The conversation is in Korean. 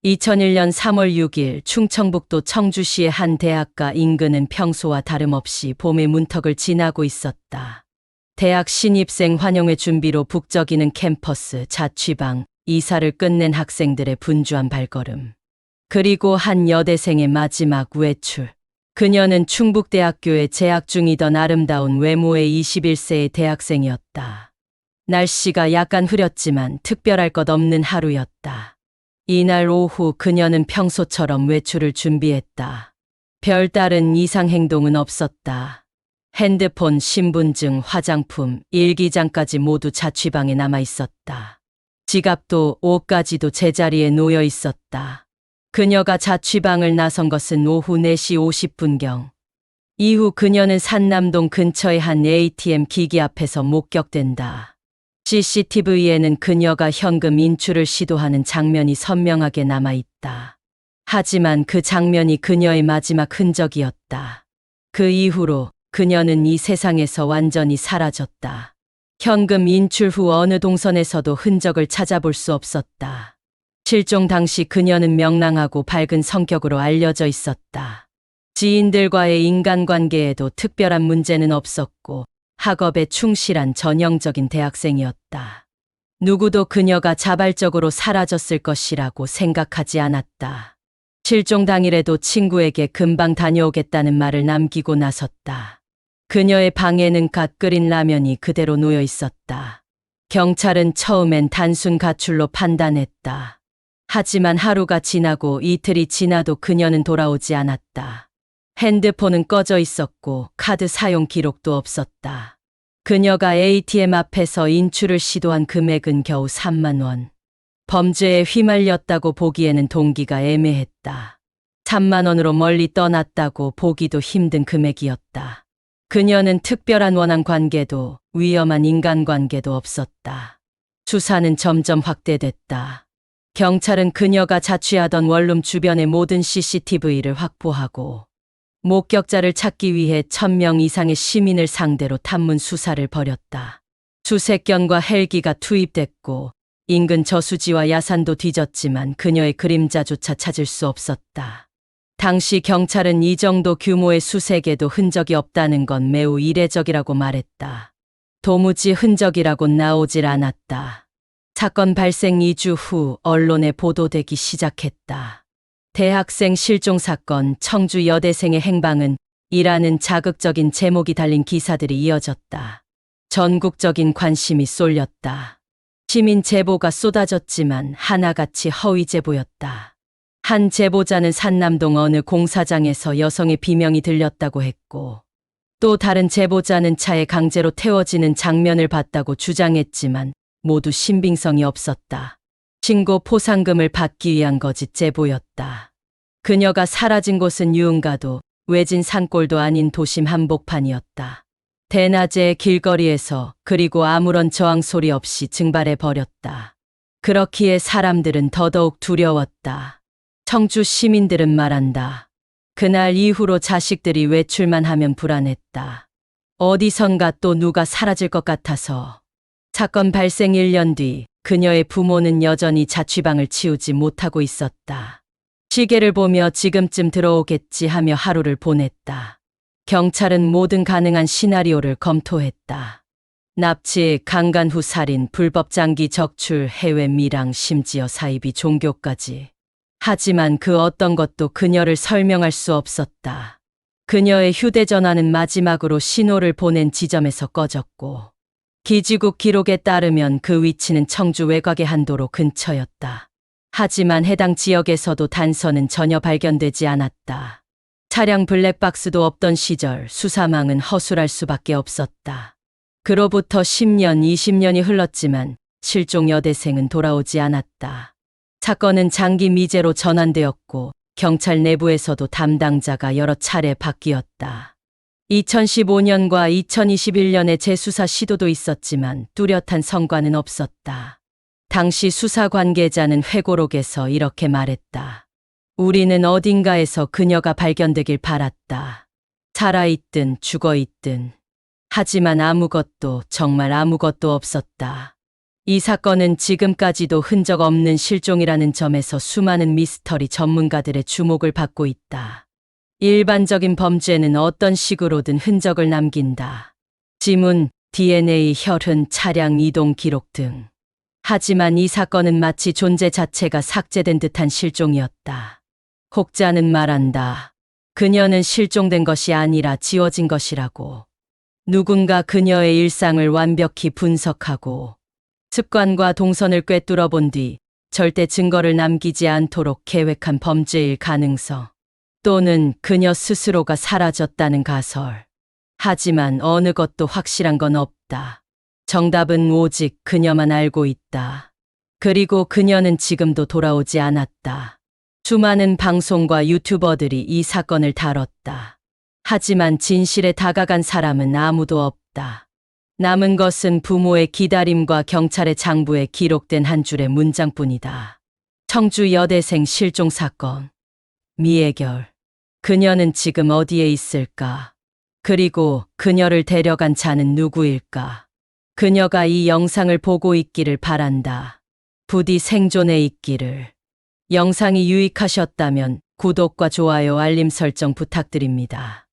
2001년 3월 6일 충청북도 청주시의 한 대학가 인근은 평소와 다름없이 봄의 문턱을 지나고 있었다. 대학 신입생 환영회 준비로 북적이는 캠퍼스, 자취방, 이사를 끝낸 학생들의 분주한 발걸음. 그리고 한 여대생의 마지막 외출. 그녀는 충북대학교에 재학 중이던 아름다운 외모의 21세의 대학생이었다. 날씨가 약간 흐렸지만 특별할 것 없는 하루였다. 이날 오후 그녀는 평소처럼 외출을 준비했다. 별다른 이상 행동은 없었다. 핸드폰, 신분증, 화장품, 일기장까지 모두 자취방에 남아 있었다. 지갑도 옷까지도 제자리에 놓여 있었다. 그녀가 자취방을 나선 것은 오후 4시 50분경. 이후 그녀는 산남동 근처의 한 ATM 기기 앞에서 목격된다. CCTV에는 그녀가 현금 인출을 시도하는 장면이 선명하게 남아있다. 하지만 그 장면이 그녀의 마지막 흔적이었다. 그 이후로 그녀는 이 세상에서 완전히 사라졌다. 현금 인출 후 어느 동선에서도 흔적을 찾아볼 수 없었다. 실종 당시 그녀는 명랑하고 밝은 성격으로 알려져 있었다. 지인들과의 인간관계에도 특별한 문제는 없었고 학업에 충실한 전형적인 대학생이었다. 누구도 그녀가 자발적으로 사라졌을 것이라고 생각하지 않았다. 실종 당일에도 친구에게 금방 다녀오겠다는 말을 남기고 나섰다. 그녀의 방에는 갓 끓인 라면이 그대로 놓여 있었다. 경찰은 처음엔 단순 가출로 판단했다. 하지만 하루가 지나고 이틀이 지나도 그녀는 돌아오지 않았다. 핸드폰은 꺼져 있었고 카드 사용 기록도 없었다. 그녀가 ATM 앞에서 인출을 시도한 금액은 겨우 3만 원. 범죄에 휘말렸다고 보기에는 동기가 애매했다. 3만 원으로 멀리 떠났다고 보기도 힘든 금액이었다. 그녀는 특별한 원한 관계도 위험한 인간관계도 없었다. 수사는 점점 확대됐다. 경찰은 그녀가 자취하던 원룸 주변의 모든 CCTV를 확보하고 목격자를 찾기 위해 1000명 이상의 시민을 상대로 탐문 수사를 벌였다. 수색견과 헬기가 투입됐고 인근 저수지와 야산도 뒤졌지만 그녀의 그림자조차 찾을 수 없었다. 당시 경찰은 이 정도 규모의 수색에도 흔적이 없다는 건 매우 이례적이라고 말했다. 도무지 흔적이라곤 나오질 않았다. 사건 발생 2주 후 언론에 보도되기 시작했다. 대학생 실종 사건, 청주 여대생의 행방은 이라는 자극적인 제목이 달린 기사들이 이어졌다. 전국적인 관심이 쏠렸다. 시민 제보가 쏟아졌지만 하나같이 허위 제보였다. 한 제보자는 산남동 어느 공사장에서 여성의 비명이 들렸다고 했고, 또 다른 제보자는 차에 강제로 태워지는 장면을 봤다고 주장했지만 모두 신빙성이 없었다. 신고 포상금을 받기 위한 거짓 제보였다. 그녀가 사라진 곳은 유흥가도 외진 산골도 아닌 도심 한복판이었다. 대낮에 길거리에서 그리고 아무런 저항 소리 없이 증발해 버렸다. 그렇기에 사람들은 더더욱 두려웠다. 청주 시민들은 말한다. 그날 이후로 자식들이 외출만 하면 불안했다. 어디선가 또 누가 사라질 것 같아서. 사건 발생 1년 뒤 그녀의 부모는 여전히 자취방을 치우지 못하고 있었다. 시계를 보며 지금쯤 들어오겠지 하며 하루를 보냈다. 경찰은 모든 가능한 시나리오를 검토했다. 납치, 강간 후 살인, 불법 장기 적출, 해외 밀항, 심지어 사이비 종교까지. 하지만 그 어떤 것도 그녀를 설명할 수 없었다. 그녀의 휴대전화는 마지막으로 신호를 보낸 지점에서 꺼졌고 기지국 기록에 따르면 그 위치는 청주 외곽의 한 도로 근처였다. 하지만 해당 지역에서도 단서는 전혀 발견되지 않았다. 차량 블랙박스도 없던 시절 수사망은 허술할 수밖에 없었다. 그로부터 10년, 20년이 흘렀지만 실종 여대생은 돌아오지 않았다. 사건은 장기 미제로 전환되었고 경찰 내부에서도 담당자가 여러 차례 바뀌었다. 2015년과 2021년에 재수사 시도도 있었지만 뚜렷한 성과는 없었다. 당시 수사 관계자는 회고록에서 이렇게 말했다. 우리는 어딘가에서 그녀가 발견되길 바랐다. 살아있든 죽어있든. 하지만 아무것도, 정말 아무것도 없었다. 이 사건은 지금까지도 흔적 없는 실종이라는 점에서 수많은 미스터리 전문가들의 주목을 받고 있다. 일반적인 범죄는 어떤 식으로든 흔적을 남긴다. 지문, DNA, 혈흔, 차량 이동 기록 등. 하지만 이 사건은 마치 존재 자체가 삭제된 듯한 실종이었다. 혹자는 말한다. 그녀는 실종된 것이 아니라 지워진 것이라고. 누군가 그녀의 일상을 완벽히 분석하고 습관과 동선을 꿰뚫어 본 뒤 절대 증거를 남기지 않도록 계획한 범죄일 가능성. 또는 그녀 스스로가 사라졌다는 가설. 하지만 어느 것도 확실한 건 없다. 정답은 오직 그녀만 알고 있다. 그리고 그녀는 지금도 돌아오지 않았다. 수많은 방송과 유튜버들이 이 사건을 다뤘다. 하지만 진실에 다가간 사람은 아무도 없다. 남은 것은 부모의 기다림과 경찰의 장부에 기록된 한 줄의 문장뿐이다. 청주 여대생 실종 사건. 미해결. 그녀는 지금 어디에 있을까? 그리고 그녀를 데려간 자는 누구일까? 그녀가 이 영상을 보고 있기를 바란다. 부디 생존해 있기를. 영상이 유익하셨다면 구독과 좋아요, 알림 설정 부탁드립니다.